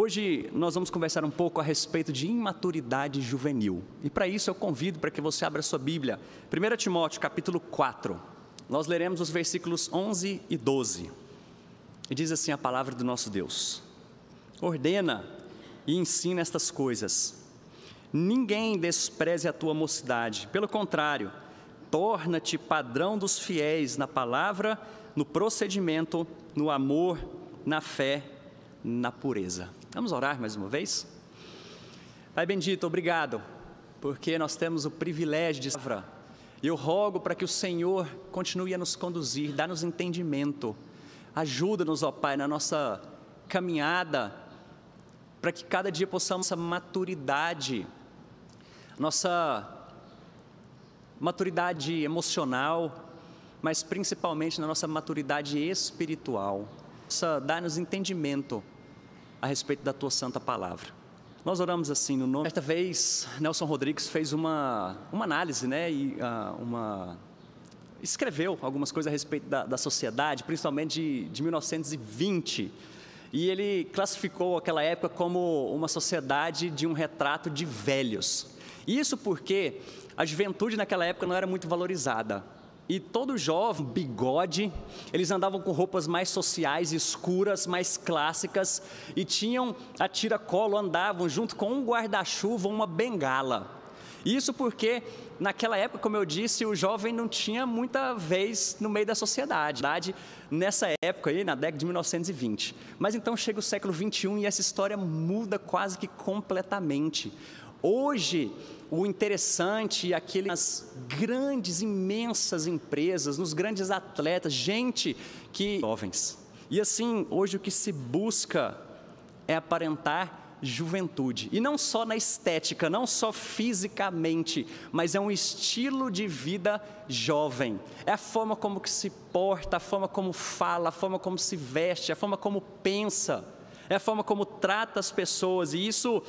Hoje nós vamos conversar um pouco a respeito de imaturidade juvenil. E para isso eu convido para que você abra a sua Bíblia. 1 Timóteo capítulo 4. Nós leremos os versículos 11 e 12. E diz assim a palavra do nosso Deus: ordena e ensina estas coisas. Ninguém despreze a tua mocidade. Pelo contrário, torna-te padrão dos fiéis na palavra, no procedimento, no amor, na fé, na pureza. Vamos orar mais uma vez? Pai bendito, obrigado, porque nós temos o privilégio de palavra. Eu rogo para que o Senhor continue a nos conduzir, dá-nos entendimento, ajuda-nos, ó Pai, na nossa caminhada, para que cada dia possamos essa maturidade, nossa maturidade emocional, mas principalmente na nossa maturidade espiritual, dá-nos entendimento a respeito da Tua Santa Palavra. Nós oramos assim no nome. Certa vez, Nelson Rodrigues fez uma análise, né, e escreveu algumas coisas a respeito da sociedade, principalmente de 1920, e ele classificou aquela época como uma sociedade de um retrato de velhos. Isso porque a juventude naquela época não era muito valorizada. E todo jovem, bigode, eles andavam com roupas mais sociais, escuras, mais clássicas, e tinham a tiracolo, andavam junto com um guarda-chuva, uma bengala. Isso porque, naquela época, como eu disse, o jovem não tinha muita vez no meio da sociedade. Nessa época aí, na década de 1920. Mas então chega o século XXI e essa história muda quase que completamente. Hoje, o interessante é aquelas grandes, imensas empresas, nos grandes atletas, gente que... jovens. E assim, hoje o que se busca é aparentar juventude. E não só na estética, não só fisicamente, mas é um estilo de vida jovem. É a forma como que se porta, a forma como fala, a forma como se veste, a forma como pensa. É a forma como trata as pessoas, e isso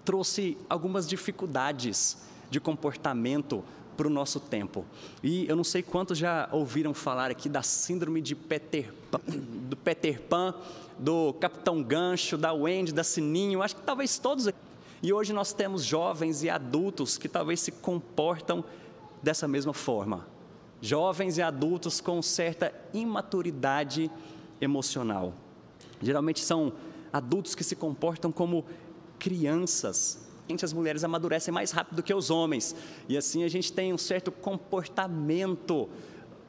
trouxe algumas dificuldades de comportamento para o nosso tempo. E eu não sei quantos já ouviram falar aqui da síndrome de Peter Pan, do Capitão Gancho, da Wendy, da Sininho, acho que talvez todos aqui. E hoje nós temos jovens e adultos que talvez se comportam dessa mesma forma. Jovens e adultos com certa imaturidade emocional. Geralmente são adultos que se comportam como crianças. As mulheres amadurecem mais rápido do que os homens, e assim a gente tem um certo comportamento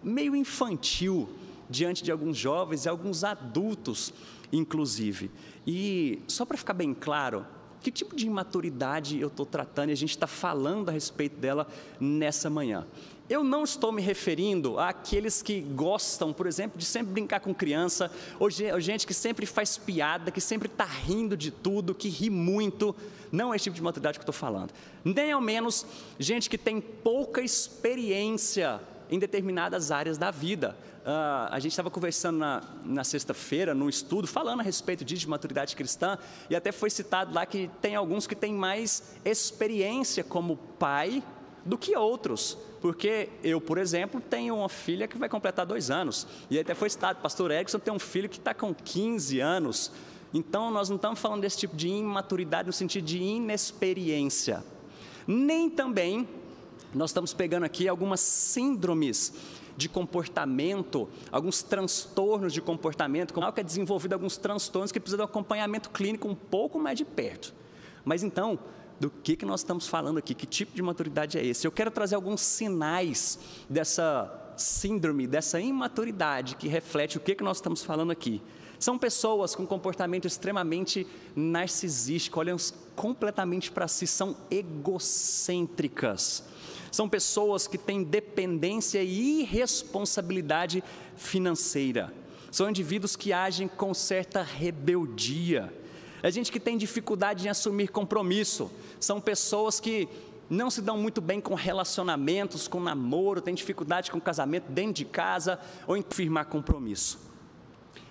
meio infantil diante de alguns jovens e alguns adultos, inclusive. E só para ficar bem claro, que tipo de imaturidade eu estou tratando e a gente está falando a respeito dela nessa manhã? Eu não estou me referindo àqueles que gostam, por exemplo, de sempre brincar com criança, ou gente que sempre faz piada, que sempre está rindo de tudo, que ri muito. Não é esse tipo de maturidade que eu estou falando. Nem ao menos gente que tem pouca experiência em determinadas áreas da vida. A gente estava conversando na sexta-feira, num estudo, falando a respeito disso, de maturidade cristã, e até foi citado lá que tem alguns que têm mais experiência como pai do que outros, porque eu, por exemplo, tenho uma filha que vai completar 2 anos, e até foi citado, pastor Erickson tem um filho que está com 15 anos, então nós não estamos falando desse tipo de imaturidade no sentido de inexperiência, nem também nós estamos pegando aqui algumas síndromes de comportamento, alguns transtornos de comportamento, como que é desenvolvido alguns transtornos que precisam de um acompanhamento clínico um pouco mais de perto. Mas então, do que nós estamos falando aqui? Que tipo de maturidade é esse? Eu quero trazer alguns sinais dessa síndrome, dessa imaturidade que reflete o que nós estamos falando aqui. São pessoas com comportamento extremamente narcisístico, olham completamente para si, são egocêntricas. São pessoas que têm dependência e irresponsabilidade financeira. São indivíduos que agem com certa rebeldia. É gente que tem dificuldade em assumir compromisso. São pessoas que não se dão muito bem com relacionamentos, com namoro, tem dificuldade com casamento dentro de casa ou em firmar compromisso.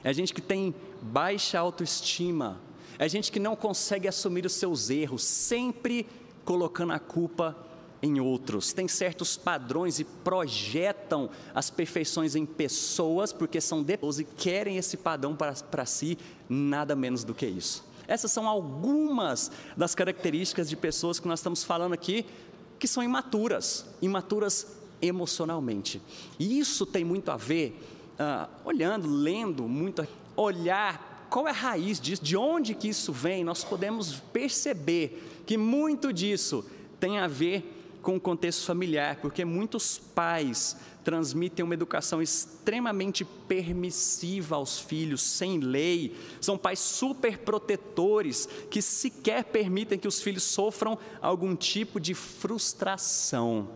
É gente que tem baixa autoestima. É gente que não consegue assumir os seus erros, sempre colocando a culpa em outros, têm certos padrões e projetam as perfeições em pessoas, porque são depois e querem esse padrão para si, nada menos do que isso. Essas são algumas das características de pessoas que nós estamos falando aqui, que são imaturas emocionalmente. E isso tem muito a ver, olhando, lendo muito, olhar qual é a raiz disso, de onde que isso vem, nós podemos perceber que muito disso tem a ver com o contexto familiar, porque muitos pais transmitem uma educação extremamente permissiva aos filhos, sem lei, são pais super protetores, que sequer permitem que os filhos sofram algum tipo de frustração.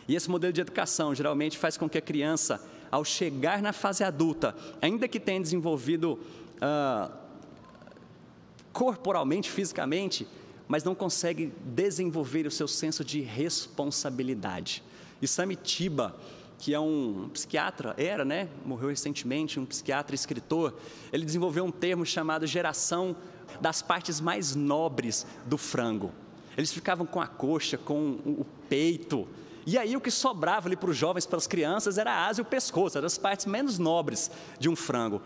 E esse modelo de educação geralmente faz com que a criança, ao chegar na fase adulta, ainda que tenha desenvolvido corporalmente, fisicamente, mas não consegue desenvolver o seu senso de responsabilidade. E Sammy Tiba, que é um psiquiatra, morreu recentemente, um psiquiatra e escritor, ele desenvolveu um termo chamado geração das partes mais nobres do frango. Eles ficavam com a coxa, com o peito, e aí o que sobrava ali para os jovens, para as crianças, era a asa e o pescoço, eram as partes menos nobres de um frango.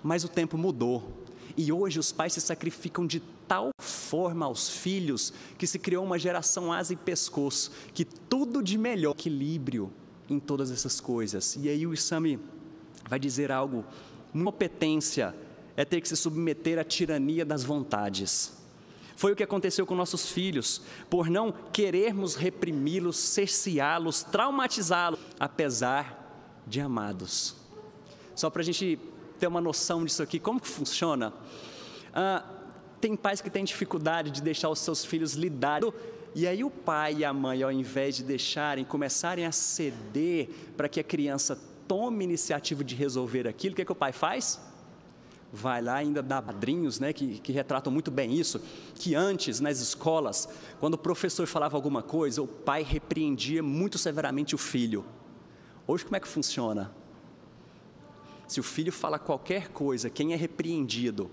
Mas o tempo mudou. E hoje os pais se sacrificam de tal forma aos filhos que se criou uma geração asa e pescoço, que tudo de melhor, equilíbrio em todas essas coisas. E aí o Sammy vai dizer algo, competência é ter que se submeter à tirania das vontades. Foi o que aconteceu com nossos filhos, por não querermos reprimi-los, cerceá-los, traumatizá-los, apesar de amados. Só para a gente ter uma noção disso aqui, como que funciona? Tem pais que têm dificuldade de deixar os seus filhos lidarem, e aí o pai e a mãe, ao invés de começarem a ceder para que a criança tome iniciativa de resolver aquilo, o que o pai faz? Vai lá e ainda dá padrinhos, que retratam muito bem isso, que antes, nas escolas, quando o professor falava alguma coisa, o pai repreendia muito severamente o filho. Hoje como é que funciona? Se o filho fala qualquer coisa, quem é repreendido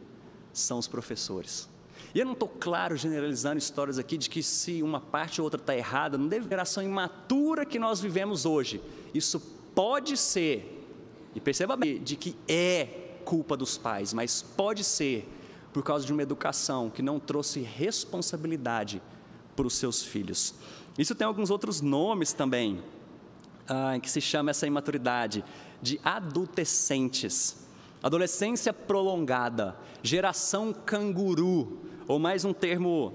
são os professores. E eu não estou, claro, generalizando histórias aqui de que se uma parte ou outra está errada, não deve geração imatura que nós vivemos hoje. Isso pode ser, e perceba bem, de que é culpa dos pais, mas pode ser por causa de uma educação que não trouxe responsabilidade para os seus filhos. Isso tem alguns outros nomes também, que se chama essa imaturidade, de adolescentes, adolescência prolongada, geração canguru, ou mais um termo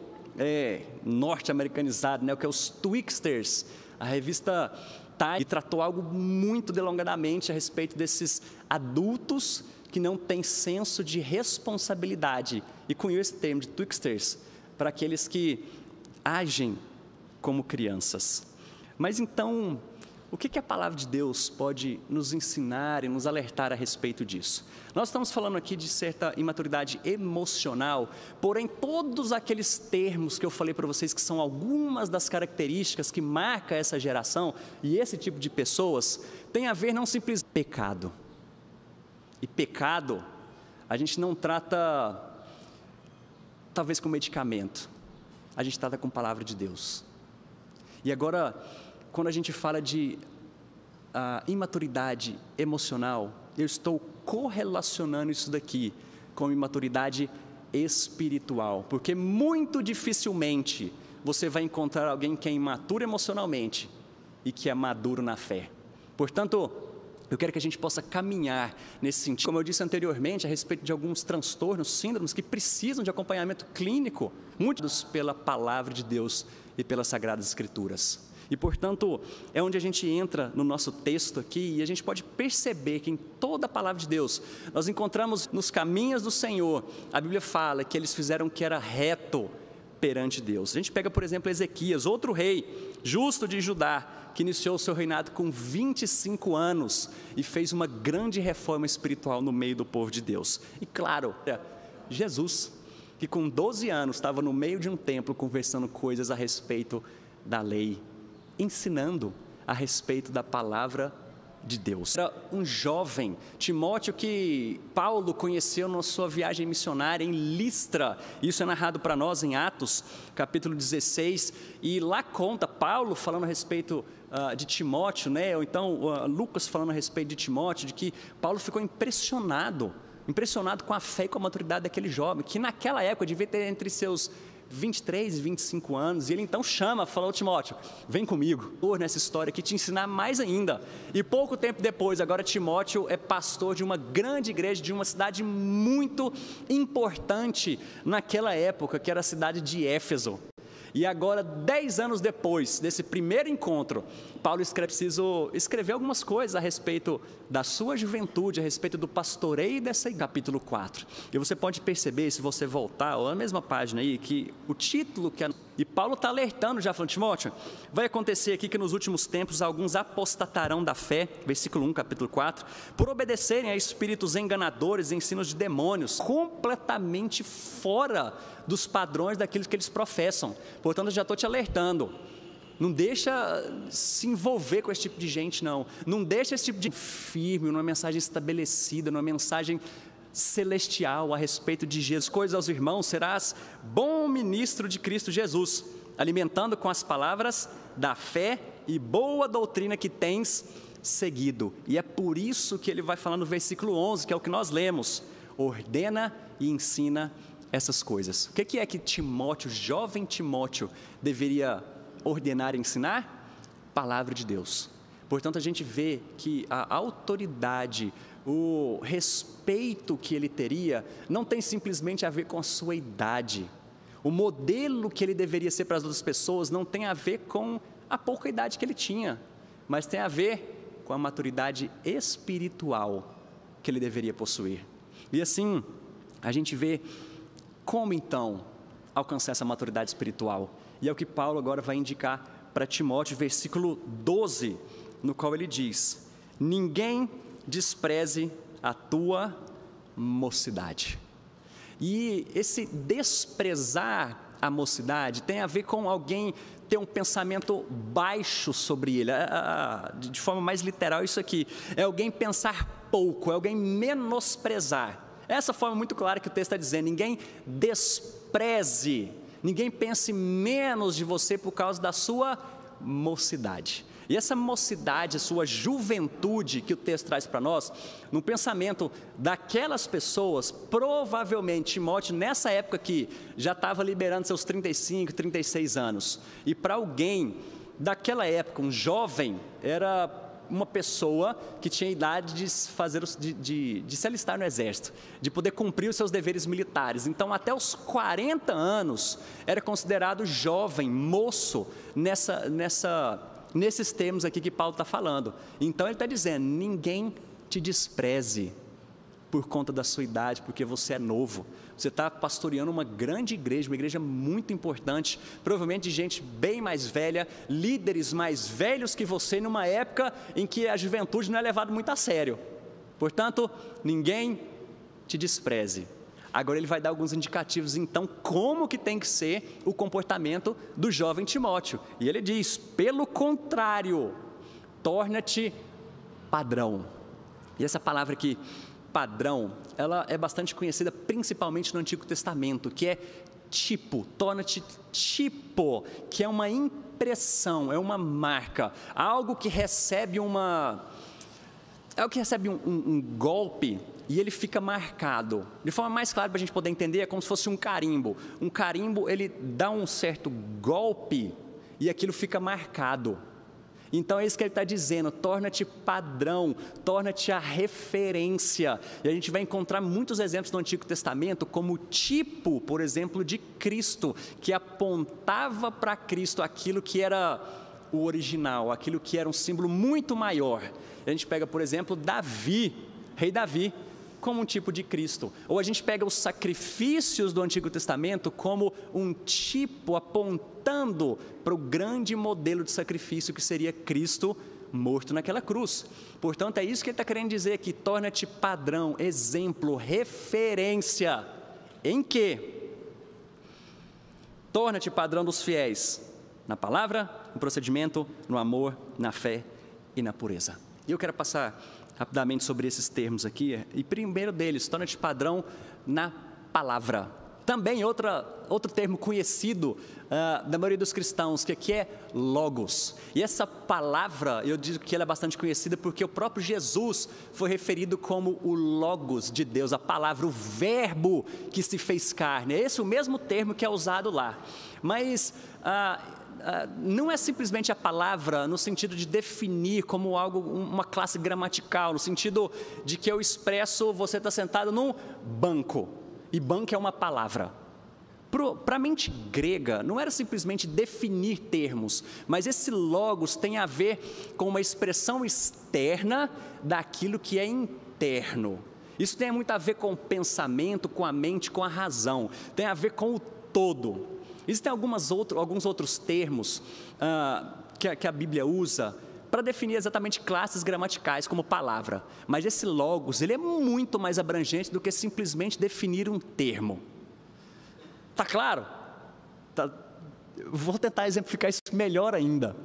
norte-americanizado, o que é os Twixters. A revista Time tratou algo muito delongadamente a respeito desses adultos que não têm senso de responsabilidade, e cunhou esse termo de Twixters para aqueles que agem como crianças. Mas então, o que a palavra de Deus pode nos ensinar e nos alertar a respeito disso? Nós estamos falando aqui de certa imaturidade emocional, porém todos aqueles termos que eu falei para vocês, que são algumas das características que marcam essa geração e esse tipo de pessoas, tem a ver não simplesmente com pecado. E pecado, a gente não trata, talvez com medicamento, a gente trata com a palavra de Deus. E agora, quando a gente fala de imaturidade emocional, eu estou correlacionando isso daqui com imaturidade espiritual, porque muito dificilmente você vai encontrar alguém que é imaturo emocionalmente e que é maduro na fé. Portanto, eu quero que a gente possa caminhar nesse sentido. Como eu disse anteriormente, a respeito de alguns transtornos, síndromes que precisam de acompanhamento clínico, muitos pela palavra de Deus e pelas Sagradas Escrituras. E, portanto, é onde a gente entra no nosso texto aqui e a gente pode perceber que em toda a palavra de Deus, nós encontramos nos caminhos do Senhor, a Bíblia fala que eles fizeram o que era reto perante Deus. A gente pega, por exemplo, Ezequias, outro rei, justo de Judá, que iniciou o seu reinado com 25 anos e fez uma grande reforma espiritual no meio do povo de Deus. E claro, Jesus, que com 12 anos estava no meio de um templo conversando coisas a respeito da lei, ensinando a respeito da palavra de Deus. Era um jovem, Timóteo, que Paulo conheceu na sua viagem missionária em Listra. Isso é narrado para nós em Atos, capítulo 16, e lá conta Paulo falando a respeito de Timóteo, né? Ou então Lucas falando a respeito de Timóteo, de que Paulo ficou impressionado com a fé e com a maturidade daquele jovem, que naquela época devia ter entre seus 23 e 25 anos, e ele então falou: Timóteo, vem comigo, nessa história aqui, te ensinar mais ainda. E pouco tempo depois, agora Timóteo é pastor de uma grande igreja, de uma cidade muito importante naquela época, que era a cidade de Éfeso. E agora, 10 anos depois desse primeiro encontro, Paulo preciso escrever algumas coisas a respeito da sua juventude, a respeito do pastoreio dessa capítulo 4. E você pode perceber, se você voltar, ou na mesma página aí, que o título e Paulo está alertando, já falando: Timóteo, vai acontecer aqui que nos últimos tempos alguns apostatarão da fé, versículo 1, capítulo 4, por obedecerem a espíritos enganadores e ensinos de demônios, completamente fora dos padrões daquilo que eles professam. Portanto, eu já estou te alertando. Não deixa se envolver com esse tipo de gente, não. Não deixa esse tipo de firme, numa mensagem estabelecida, numa mensagem celestial a respeito de Jesus. Coisas aos irmãos: serás bom ministro de Cristo Jesus, alimentando com as palavras da fé e boa doutrina que tens seguido. E é por isso que ele vai falar no versículo 11, que é o que nós lemos: ordena e ensina essas coisas. O que é que Timóteo, jovem Timóteo, deveria ordenar e ensinar? Palavra de Deus. Portanto, a gente vê que a autoridade, o respeito que ele teria, não tem simplesmente a ver com a sua idade. O modelo que ele deveria ser para as outras pessoas não tem a ver com a pouca idade que ele tinha, mas tem a ver com a maturidade espiritual que ele deveria possuir. E assim, a gente vê como então alcançar essa maturidade espiritual. E é o que Paulo agora vai indicar para Timóteo, versículo 12, no qual ele diz: ninguém despreze a tua mocidade. E esse desprezar a mocidade tem a ver com alguém ter um pensamento baixo sobre ele. De forma mais literal, isso aqui é alguém pensar pouco, é alguém menosprezar. Essa forma muito clara que o texto está dizendo: ninguém despreze, ninguém pense menos de você por causa da sua mocidade. E essa mocidade, a sua juventude que o texto traz para nós, no pensamento daquelas pessoas, provavelmente Timóteo nessa época aqui já estava liberando seus 35, 36 anos. E para alguém daquela época, um jovem, era uma pessoa que tinha idade de se alistar no exército, de poder cumprir os seus deveres militares. Então, até os 40 anos, era considerado jovem, moço, nesses termos aqui que Paulo está falando. Então, ele está dizendo: ninguém te despreze por conta da sua idade, porque você é novo. Você está pastoreando uma grande igreja, uma igreja muito importante, provavelmente de gente bem mais velha, líderes mais velhos que você, numa época em que a juventude não é levada muito a sério. Portanto, ninguém te despreze. Agora ele vai dar alguns indicativos, então, como que tem que ser o comportamento do jovem Timóteo. E ele diz: pelo contrário, torna-te padrão. E essa palavra aqui, padrão, ela é bastante conhecida principalmente no Antigo Testamento, que é tipo, torna-te tipo, que é uma impressão, é uma marca, algo que recebe um golpe e ele fica marcado. De forma mais clara para a gente poder entender, é como se fosse um carimbo. Um carimbo, ele dá um certo golpe e aquilo fica marcado. Então é isso que ele está dizendo: torna-te padrão, torna-te a referência. E a gente vai encontrar muitos exemplos no Antigo Testamento, como tipo, por exemplo, de Cristo, que apontava para Cristo aquilo que era o original, aquilo que era um símbolo muito maior. A gente pega, por exemplo, Davi, rei Davi, como um tipo de Cristo. Ou a gente pega os sacrifícios do Antigo Testamento como um tipo apontando para o grande modelo de sacrifício que seria Cristo morto naquela cruz. Portanto, é isso que ele está querendo dizer aqui: torna-te padrão, exemplo, referência. Em quê? Torna-te padrão dos fiéis, na palavra, no procedimento, no amor, na fé e na pureza. E eu quero passar rapidamente sobre esses termos aqui. E primeiro deles, torna-te padrão na palavra. Também outro termo conhecido da maioria dos cristãos, que aqui é logos. E essa palavra, eu digo que ela é bastante conhecida porque o próprio Jesus foi referido como o logos de Deus, a palavra, o verbo que se fez carne. É esse o mesmo termo que é usado lá. Mas não é simplesmente a palavra no sentido de definir como algo, uma classe gramatical, no sentido de que eu expresso, você está sentado num banco, e banco é uma palavra. Para a mente grega, não era simplesmente definir termos, mas esse logos tem a ver com uma expressão externa daquilo que é interno. Isso tem muito a ver com o pensamento, com a mente, com a razão, tem a ver com o todo. Existem alguns outros termos que a Bíblia usa para definir exatamente classes gramaticais como palavra, mas esse logos, ele é muito mais abrangente do que simplesmente definir um termo. Tá claro? Vou tentar exemplificar isso melhor ainda.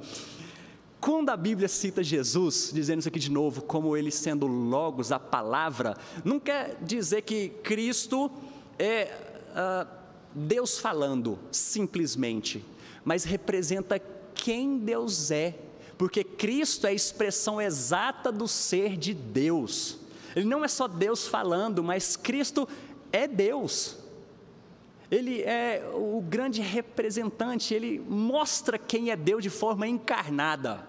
Quando a Bíblia cita Jesus, dizendo isso aqui de novo, como ele sendo logos, a palavra, não quer dizer que Cristo é Deus falando, simplesmente, mas representa quem Deus é, porque Cristo é a expressão exata do ser de Deus. Ele não é só Deus falando, mas Cristo é Deus. Ele é o grande representante, ele mostra quem é Deus de forma encarnada.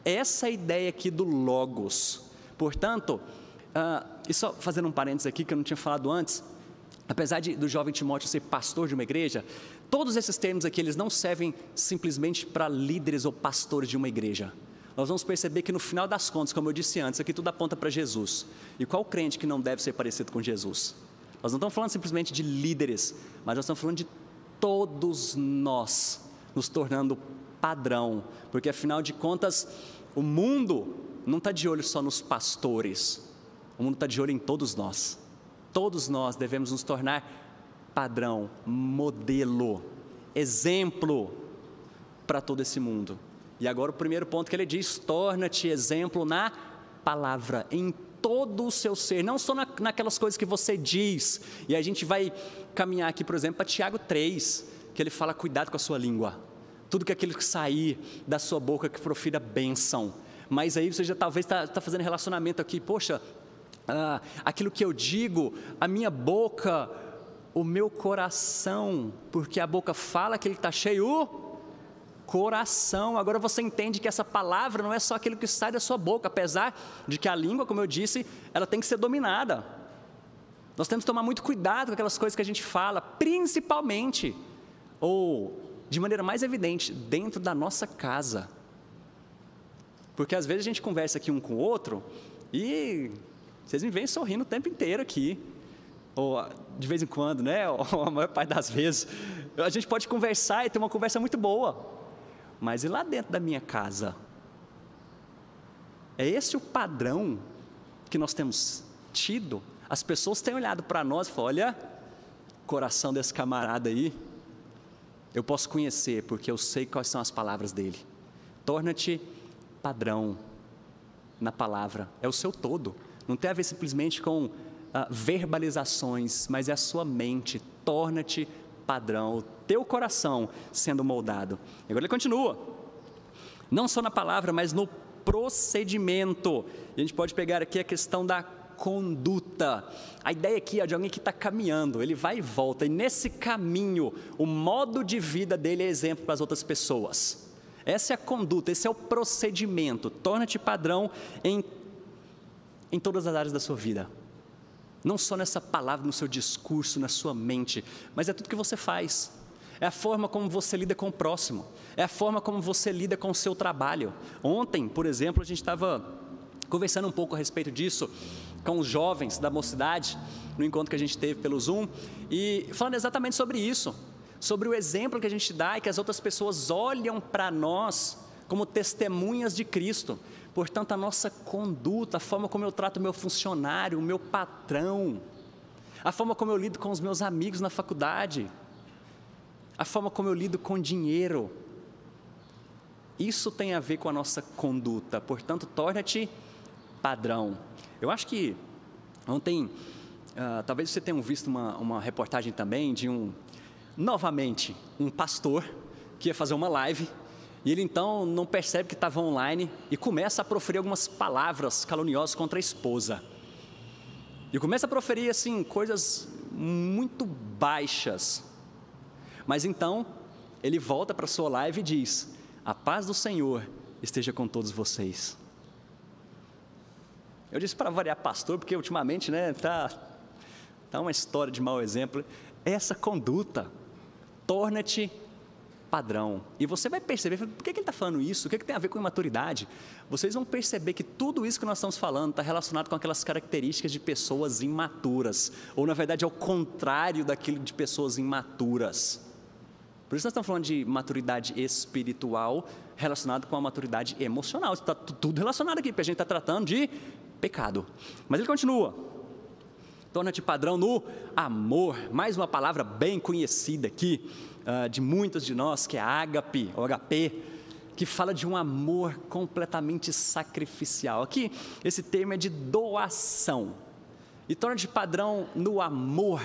Essa é a ideia aqui do logos. Portanto, e só fazendo um parênteses aqui que eu não tinha falado antes, apesar do jovem Timóteo ser pastor de uma igreja, todos esses termos aqui, eles não servem simplesmente para líderes ou pastores de uma igreja. Nós vamos perceber que no final das contas, como eu disse antes, aqui tudo aponta para Jesus. E qual crente que não deve ser parecido com Jesus? Nós não estamos falando simplesmente de líderes, mas nós estamos falando de todos nós, nos tornando padrão, porque afinal de contas, o mundo não está de olho só nos pastores, o mundo está de olho em todos nós. Todos nós devemos nos tornar padrão, modelo, exemplo para todo esse mundo. E agora o primeiro ponto que ele diz, torna-te exemplo na palavra, em todo o seu ser, não só naquelas coisas que você diz. E a gente vai caminhar aqui, por exemplo, para Tiago 3, que ele fala, cuidado com a sua língua, tudo que aquilo que sair da sua boca que profira bênção. Mas aí você já talvez está fazendo relacionamento aqui, poxa, aquilo que eu digo, a minha boca, o meu coração, porque a boca fala que ele está cheio, coração. Agora você entende que essa palavra não é só aquilo que sai da sua boca, apesar de que a língua, como eu disse, ela tem que ser dominada. Nós temos que tomar muito cuidado com aquelas coisas que a gente fala, principalmente, ou de maneira mais evidente, dentro da nossa casa. Porque às vezes a gente conversa aqui um com o outro e vocês me veem sorrindo o tempo inteiro aqui, ou de vez em quando, né? Ou a maior parte das vezes, a gente pode conversar e ter uma conversa muito boa. Mas e lá dentro da minha casa? É esse o padrão que nós temos tido? As pessoas têm olhado para nós e falam, olha, coração desse camarada aí, eu posso conhecer, porque eu sei quais são as palavras dele. Torna-te padrão na palavra, é o seu todo. Não tem a ver simplesmente com verbalizações, mas é a sua mente. Torna-te padrão, o teu coração sendo moldado. Agora ele continua, não só na palavra, mas no procedimento. E a gente pode pegar aqui a questão da conduta. A ideia aqui é de alguém que está caminhando, ele vai e volta, e nesse caminho, o modo de vida dele é exemplo para as outras pessoas. Essa é a conduta, esse é o procedimento. Torna-te padrão em todas as áreas da sua vida. Não só nessa palavra, no seu discurso, na sua mente, mas é tudo que você faz. É a forma como você lida com o próximo, é a forma como você lida com o seu trabalho. Ontem, por exemplo, a gente estava conversando um pouco a respeito disso com os jovens da mocidade, no encontro que a gente teve pelo Zoom, e falando exatamente sobre isso, sobre o exemplo que a gente dá e que as outras pessoas olham para nós como testemunhas de Cristo. Portanto, a nossa conduta, a forma como eu trato o meu funcionário, o meu patrão, a forma como eu lido com os meus amigos na faculdade, a forma como eu lido com dinheiro, Isso tem a ver com a nossa conduta, portanto, torna-te padrão. Eu acho que ontem, talvez você tenha visto uma reportagem também de novamente, um pastor que ia fazer uma live, e ele então não percebe que estava online e começa a proferir algumas palavras caluniosas contra a esposa. E começa a proferir assim, coisas muito baixas. Mas então, ele volta para a sua live e diz: a paz do Senhor esteja com todos vocês. Eu disse para variar pastor, porque ultimamente, né, tá uma história de mau exemplo. Essa conduta, torna-te padrão. E você vai perceber, por que ele está falando isso? O que tem a ver com imaturidade? Vocês vão perceber que tudo isso que nós estamos falando está relacionado com aquelas características de pessoas imaturas. Ou, na verdade, ao contrário daquilo de pessoas imaturas. Por isso nós estamos falando de maturidade espiritual relacionado com a maturidade emocional. Está tudo relacionado aqui, porque a gente está tratando de pecado. Mas ele continua: torna-te padrão no amor. Mais uma palavra bem conhecida aqui, de muitos de nós, que é ágape, ou HP, que fala de um amor completamente sacrificial. Aqui, esse termo é de doação. E torna-te padrão no amor,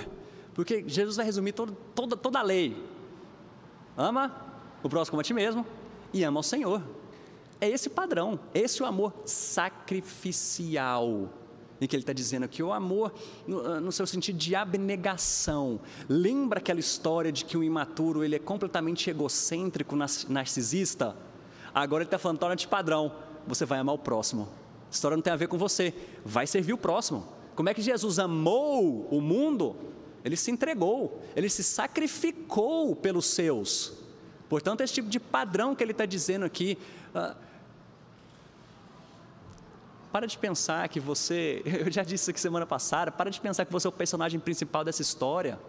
porque Jesus vai resumir toda a lei. Ama o próximo como a ti mesmo e ama o Senhor. É esse padrão, esse é o amor sacrificial, em que ele está dizendo aqui, o amor no seu sentido de abnegação. Lembra aquela história de que o imaturo ele é completamente egocêntrico, narcisista? Agora ele está falando, torna-te padrão, você vai amar o próximo. A história não tem a ver com você, vai servir o próximo. Como é que Jesus amou o mundo? Ele se entregou, ele se sacrificou pelos seus. Portanto, esse tipo de padrão que ele está dizendo aqui. Para de pensar que você, eu já disse isso aqui semana passada, para de pensar que você é o personagem principal dessa história.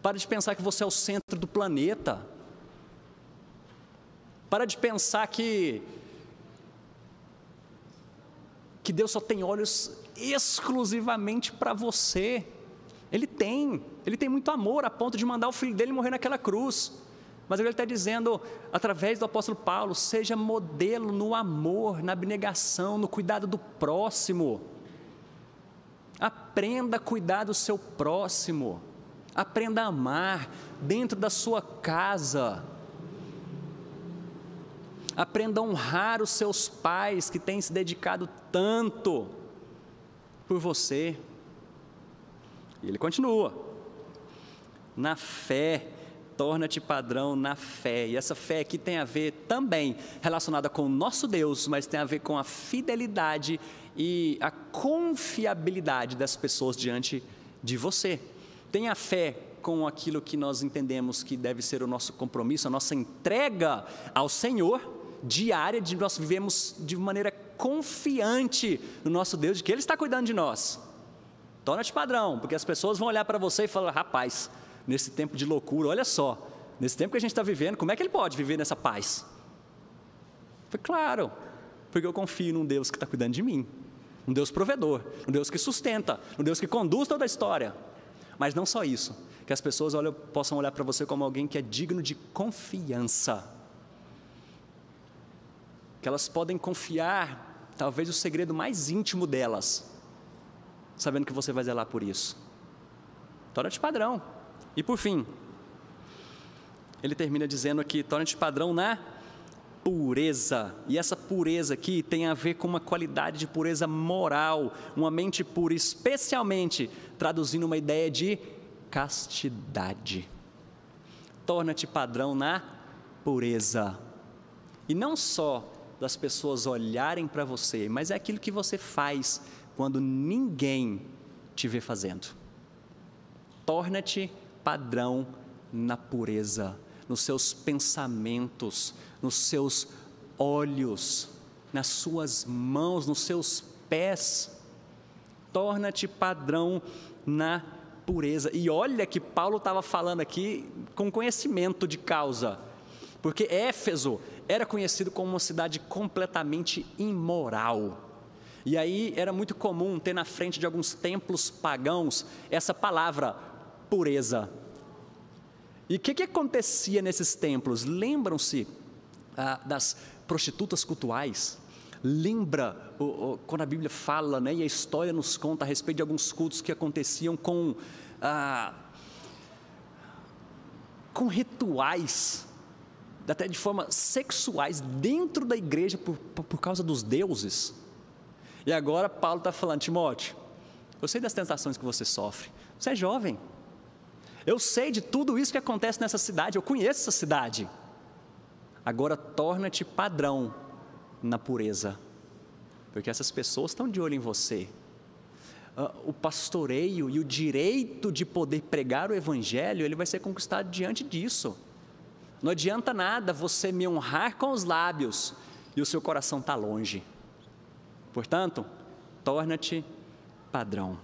Para de pensar que você é o centro do planeta. Para de pensar que Deus só tem olhos exclusivamente para você. Ele tem muito amor a ponto de mandar o filho dele morrer naquela cruz. Mas ele está dizendo, através do apóstolo Paulo, seja modelo no amor, na abnegação, no cuidado do próximo. Aprenda a cuidar do seu próximo. Aprenda a amar dentro da sua casa. Aprenda a honrar os seus pais que têm se dedicado tanto por você. E ele continua, na fé, torna-te padrão na fé. E essa fé aqui tem a ver também relacionada com o nosso Deus, mas tem a ver com a fidelidade e a confiabilidade das pessoas diante de você. Tem a fé com aquilo que nós entendemos que deve ser o nosso compromisso, a nossa entrega ao Senhor diária, de nós vivemos de maneira confiante no nosso Deus, de que Ele está cuidando de nós. Torna-te padrão, porque as pessoas vão olhar para você e falar, rapaz, nesse tempo de loucura, olha só, nesse tempo que a gente está vivendo, como é que ele pode viver nessa paz? Foi claro, porque eu confio num Deus que está cuidando de mim, um Deus provedor, um Deus que sustenta, um Deus que conduz toda a história. Mas não só isso, que as pessoas possam olhar para você como alguém que é digno de confiança, que elas podem confiar, talvez o segredo mais íntimo delas, sabendo que você vai zelar por isso. Torna-te padrão. E por fim, ele termina dizendo aqui, torna-te padrão na pureza. E essa pureza aqui tem a ver com uma qualidade de pureza moral, uma mente pura, especialmente traduzindo uma ideia de castidade. Torna-te padrão na pureza. E não só das pessoas olharem para você, mas é aquilo que você faz quando ninguém te vê fazendo. Torna-te padrão na pureza, nos seus pensamentos, nos seus olhos, nas suas mãos, nos seus pés. Torna-te padrão na pureza. E olha que Paulo estava falando aqui com conhecimento de causa, porque Éfeso era conhecido como uma cidade completamente imoral. E aí era muito comum ter na frente de alguns templos pagãos essa palavra, pureza. E o que acontecia nesses templos? Lembram-se das prostitutas cultuais. Lembra quando a Bíblia fala, né, e a história nos conta a respeito de alguns cultos que aconteciam com rituais, até de forma sexuais, dentro da igreja por causa dos deuses. E agora Paulo está falando: Timóteo, eu sei das tentações que você sofre, você é jovem, eu sei de tudo isso que acontece nessa cidade, eu conheço essa cidade. Agora torna-te padrão na pureza, porque essas pessoas estão de olho em você. O pastoreio e o direito de poder pregar o evangelho, ele vai ser conquistado diante disso. Não adianta nada você me honrar com os lábios e o seu coração está longe. Portanto, torna-te padrão.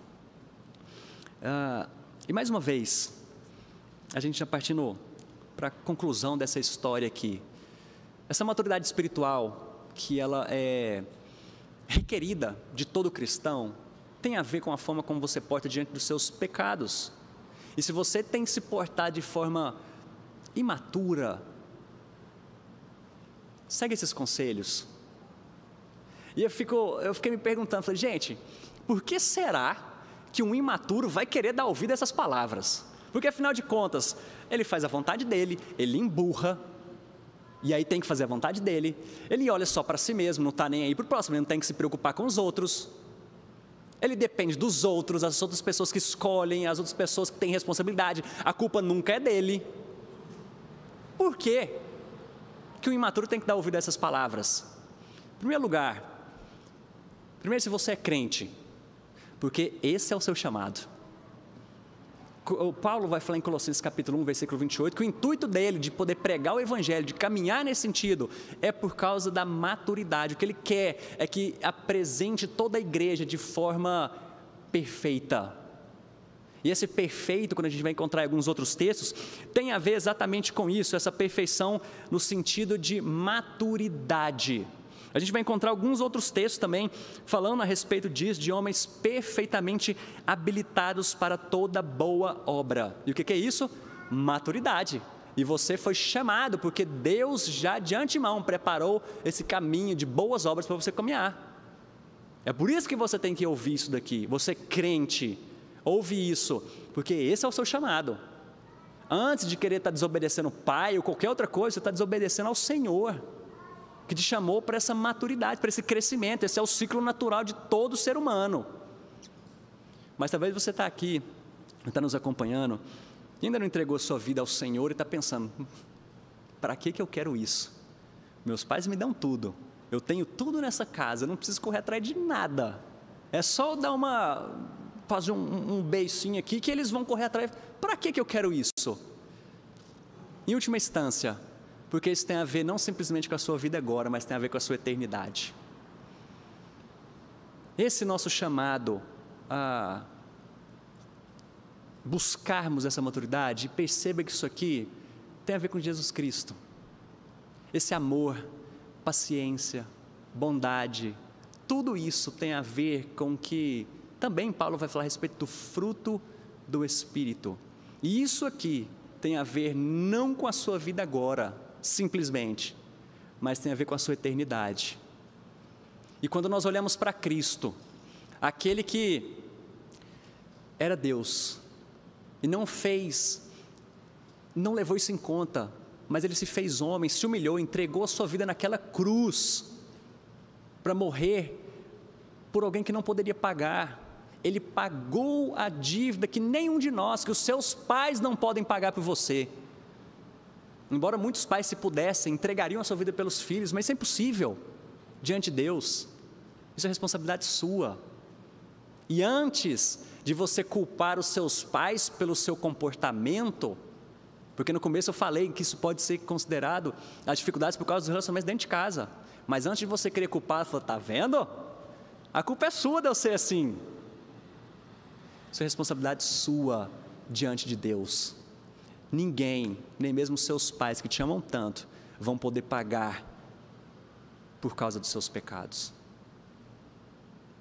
E mais uma vez, a gente já partindo para a conclusão dessa história aqui. Essa maturidade espiritual, que ela é requerida de todo cristão, tem a ver com a forma como você porta diante dos seus pecados. E se você tem que se portar de forma imatura, segue esses conselhos. E eu fiquei me perguntando, falei: gente, por que será que um imaturo vai querer dar ouvido a essas palavras? Porque afinal de contas, ele faz a vontade dele, ele emburra, e aí tem que fazer a vontade dele, ele olha só para si mesmo, não está nem aí para o próximo, ele não tem que se preocupar com os outros, ele depende dos outros, as outras pessoas que escolhem, as outras pessoas que têm responsabilidade, a culpa nunca é dele. Por quê que o imaturo tem que dar ouvido a essas palavras? Em primeiro lugar, se você é crente, porque esse é o seu chamado. O Paulo vai falar em Colossenses capítulo 1, versículo 28, que o intuito dele de poder pregar o evangelho, de caminhar nesse sentido, é por causa da maturidade. O que ele quer é que apresente toda a igreja de forma perfeita. E esse perfeito, quando a gente vai encontrar em alguns outros textos, tem a ver exatamente com isso, essa perfeição no sentido de maturidade. A gente vai encontrar alguns outros textos também falando a respeito disso, de homens perfeitamente habilitados para toda boa obra. E o que é isso? Maturidade. E você foi chamado porque Deus já de antemão preparou esse caminho de boas obras para você caminhar. É por isso que você tem que ouvir isso daqui. Você crente, ouve isso, porque esse é o seu chamado. Antes de querer estar desobedecendo o Pai ou qualquer outra coisa, você está desobedecendo ao Senhor, que te chamou para essa maturidade, para esse crescimento. Esse é o ciclo natural de todo ser humano. Mas talvez você está aqui, está nos acompanhando, e ainda não entregou sua vida ao Senhor e está pensando: para que eu quero isso? Meus pais me dão tudo, eu tenho tudo nessa casa, eu não preciso correr atrás de nada, é só fazer um beicinho aqui que eles vão correr atrás. Para que eu quero isso? Em última instância, porque isso tem a ver não simplesmente com a sua vida agora, mas tem a ver com a sua eternidade. Esse nosso chamado a buscarmos essa maturidade, perceba que isso aqui tem a ver com Jesus Cristo. Esse amor, paciência, bondade, tudo isso tem a ver com que também Paulo vai falar a respeito do fruto do Espírito. E isso aqui tem a ver não com a sua vida agora, simplesmente, mas tem a ver com a sua eternidade. E quando nós olhamos para Cristo, aquele que era Deus e não levou isso em conta, mas ele se fez homem, se humilhou, entregou a sua vida naquela cruz para morrer por alguém que não poderia pagar. Ele pagou a dívida que nenhum de nós, que os seus pais não podem pagar por você. Embora muitos pais, se pudessem, entregariam a sua vida pelos filhos, mas isso é impossível diante de Deus. Isso é responsabilidade sua. E antes de você culpar os seus pais pelo seu comportamento, porque no começo eu falei que isso pode ser considerado as dificuldades por causa dos relacionamentos dentro de casa, mas antes de você querer culpar, falar: está vendo? A culpa é sua de eu ser assim. Isso é responsabilidade sua diante de Deus. Ninguém, nem mesmo seus pais que te amam tanto, vão poder pagar por causa dos seus pecados.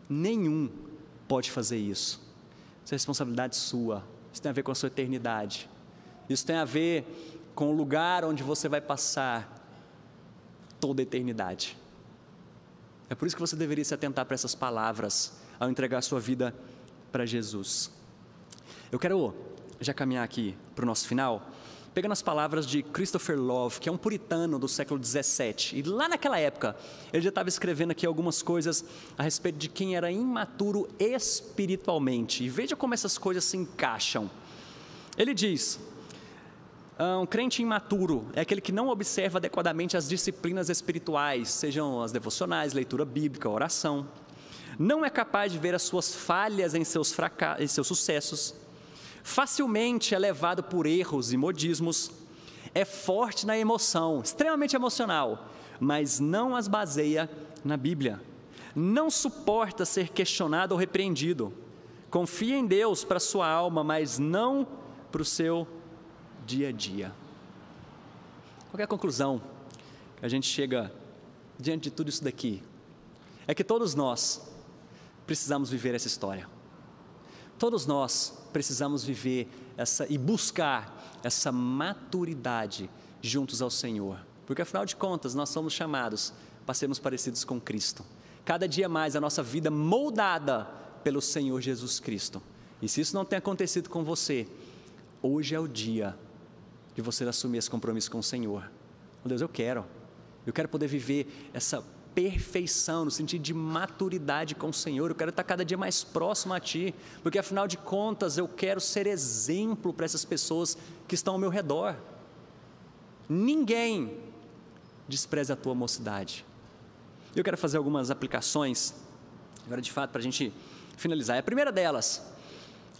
Nenhum pode fazer isso. Isso é responsabilidade sua. Isso tem a ver com a sua eternidade. Isso tem a ver com o lugar onde você vai passar toda a eternidade. É por isso que você deveria se atentar para essas palavras ao entregar a sua vida para Jesus. Eu quero já caminhar aqui para o nosso final, pegando as palavras de Christopher Love, que é um puritano do século 17. E lá naquela época, ele já estava escrevendo aqui algumas coisas a respeito de quem era imaturo espiritualmente. E veja como essas coisas se encaixam. Ele diz: um crente imaturo é aquele que não observa adequadamente as disciplinas espirituais, sejam as devocionais, leitura bíblica, oração. Não é capaz de ver as suas falhas em seus sucessos. Facilmente é levado por erros e modismos, é forte na emoção, extremamente emocional, mas não as baseia na Bíblia. Não suporta ser questionado ou repreendido. Confia em Deus para a sua alma, mas não para o seu dia a dia. Qual é a conclusão que a gente chega diante de tudo isso daqui? É que todos nós precisamos viver essa história. Todos nós precisamos viver e buscar essa maturidade juntos ao Senhor. Porque afinal de contas, nós somos chamados para sermos parecidos com Cristo. Cada dia mais a nossa vida moldada pelo Senhor Jesus Cristo. E se isso não tem acontecido com você, hoje é o dia de você assumir esse compromisso com o Senhor. Oh Deus, eu quero poder viver essa perfeição, no sentido de maturidade com o Senhor. Eu quero estar cada dia mais próximo a Ti, porque afinal de contas eu quero ser exemplo para essas pessoas que estão ao meu redor. Ninguém despreza a tua mocidade. Eu quero fazer algumas aplicações, agora de fato, para a gente finalizar. A primeira delas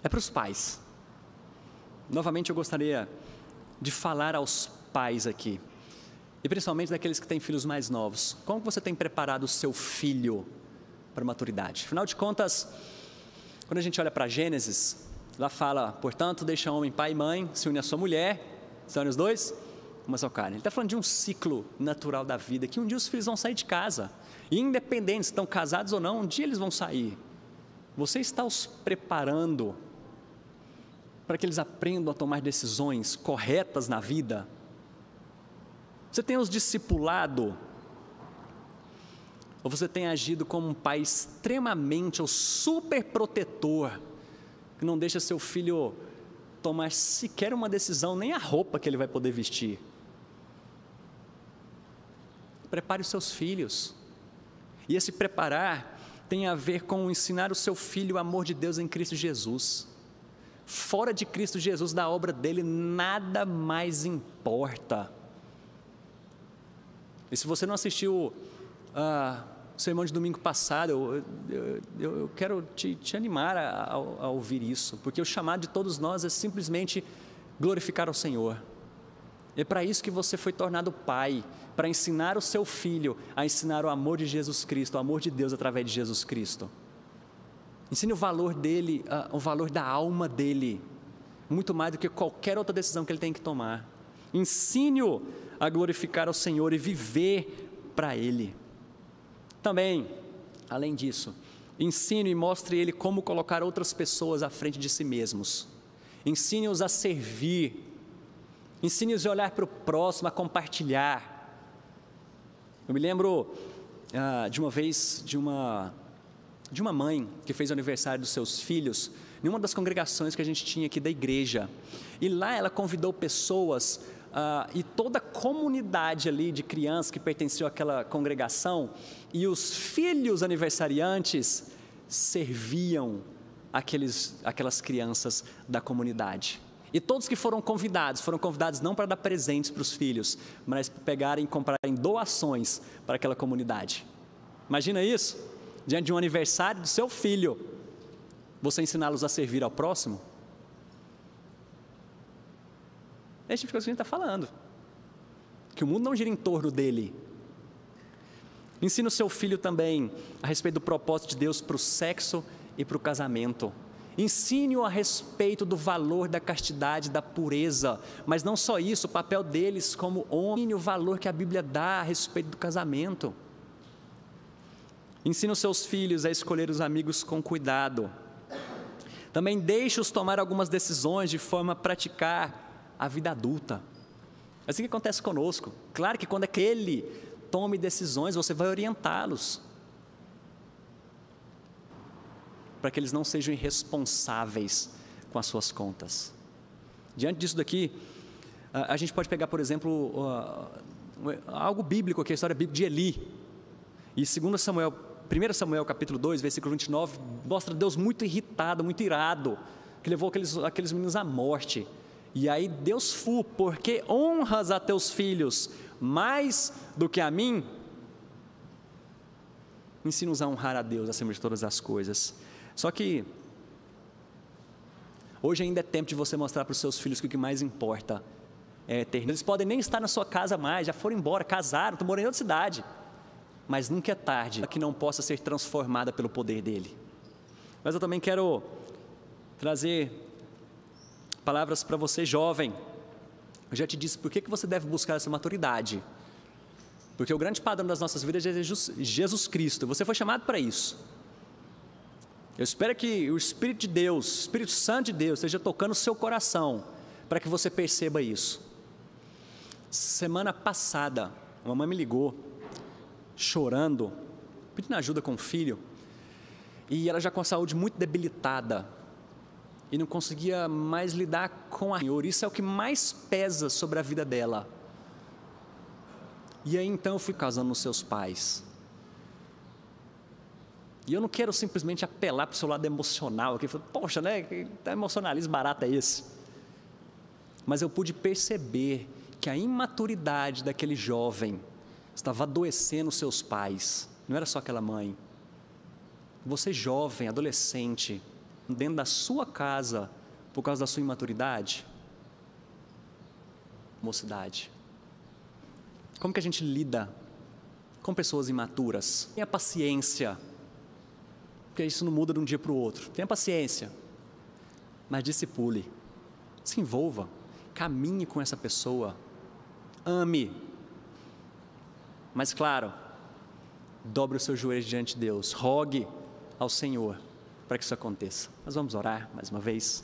é para os pais. Novamente eu gostaria de falar aos pais aqui, e principalmente daqueles que têm filhos mais novos. Como você tem preparado o seu filho para a maturidade? Afinal de contas, quando a gente olha para Gênesis, lá fala: portanto, deixa homem pai e mãe, se une a sua mulher, se une os dois, uma só carne. Ele está falando de um ciclo natural da vida, que um dia os filhos vão sair de casa, e independente se estão casados ou não, um dia eles vão sair. Você está os preparando para que eles aprendam a tomar decisões corretas na vida? Você tem os discipulado? Ou você tem agido como um pai extremamente ou super protetor, que não deixa seu filho tomar sequer uma decisão, nem a roupa que ele vai poder vestir? Prepare os seus filhos. E esse preparar tem a ver com ensinar o seu filho o amor de Deus em Cristo Jesus. Fora de Cristo Jesus, da obra dele, nada mais importa. E se você não assistiu o sermão de domingo passado, eu quero te animar a ouvir isso, porque o chamado de todos nós é simplesmente glorificar ao Senhor. É para isso que você foi tornado pai, para ensinar o seu filho a ensinar o amor de Jesus Cristo, o amor de Deus através de Jesus Cristo. Ensine o valor dele, o valor da alma dele, muito mais do que qualquer outra decisão que ele tem que tomar. Ensine-o a glorificar ao Senhor e viver para Ele. Também, além disso, ensine e mostre ele como colocar outras pessoas à frente de si mesmos. Ensine-os a servir. Ensine-os a olhar para o próximo, a compartilhar. Eu me lembro de uma vez de uma mãe que fez o aniversário dos seus filhos em uma das congregações que a gente tinha aqui da igreja. E lá ela convidou pessoas e toda a comunidade ali de crianças que pertenciam àquela congregação, e os filhos aniversariantes serviam aquelas crianças da comunidade. E todos que foram convidados não para dar presentes para os filhos, mas para pegarem e comprarem doações para aquela comunidade. Imagina isso, diante de um aniversário do seu filho, você ensiná-los a servir ao próximo? É esse tipo de coisa que a gente está falando, que o mundo não gira em torno dele. Ensina o seu filho também a respeito do propósito de Deus para o sexo e para o casamento. Ensine-o a respeito do valor da castidade, da pureza, mas não só isso, o papel deles como homem. Ensine o valor que a Bíblia dá a respeito do casamento. Ensine os seus filhos a escolher os amigos com cuidado. Também deixe-os tomar algumas decisões de forma a praticar a vida adulta. É assim que acontece conosco. Claro que quando ele tome decisões, você vai orientá-los, para que eles não sejam irresponsáveis com as suas contas. Diante disso daqui, a gente pode pegar, por exemplo, algo bíblico aqui, a história bíblica de Eli. E 1 Samuel capítulo 2, versículo 29, mostra Deus muito irritado, muito irado, que levou aqueles meninos à morte. E aí Deus porque honras a teus filhos mais do que a mim? Ensina-nos a honrar a Deus acima de todas as coisas. Só que hoje ainda é tempo de você mostrar para os seus filhos que o que mais importa é eterno. Eles podem nem estar na sua casa mais, já foram embora, casaram, estão morando em outra cidade, mas nunca é tarde para que não possa ser transformada pelo poder dele. Mas eu também quero trazer palavras para você, jovem. Eu já te disse por que você deve buscar essa maturidade, porque o grande padrão das nossas vidas é Jesus Cristo. Você foi chamado para isso. Eu espero que o Espírito de Deus, o Espírito Santo de Deus, esteja tocando o seu coração, para que você perceba isso. Semana passada, uma mãe me ligou, chorando, pedindo ajuda com o filho, e ela já com a saúde muito debilitada, e não conseguia mais lidar com a Senhor. Isso é o que mais pesa sobre a vida dela. E aí então eu fui casando nos seus pais. E eu não quero simplesmente apelar para o seu lado emocional, aqui, poxa, né, que emocionalismo barato é esse? Mas eu pude perceber que a imaturidade daquele jovem estava adoecendo seus pais, não era só aquela mãe. Você jovem, adolescente, dentro da sua casa, por causa da sua imaturidade, mocidade, como que a gente lida com pessoas imaturas? Tenha paciência, porque isso não muda de um dia para o outro. Tenha paciência, mas discipule, se envolva, caminhe com essa pessoa, ame, mas claro, dobre os seus joelhos diante de Deus, rogue ao Senhor para que isso aconteça. Nós vamos orar mais uma vez.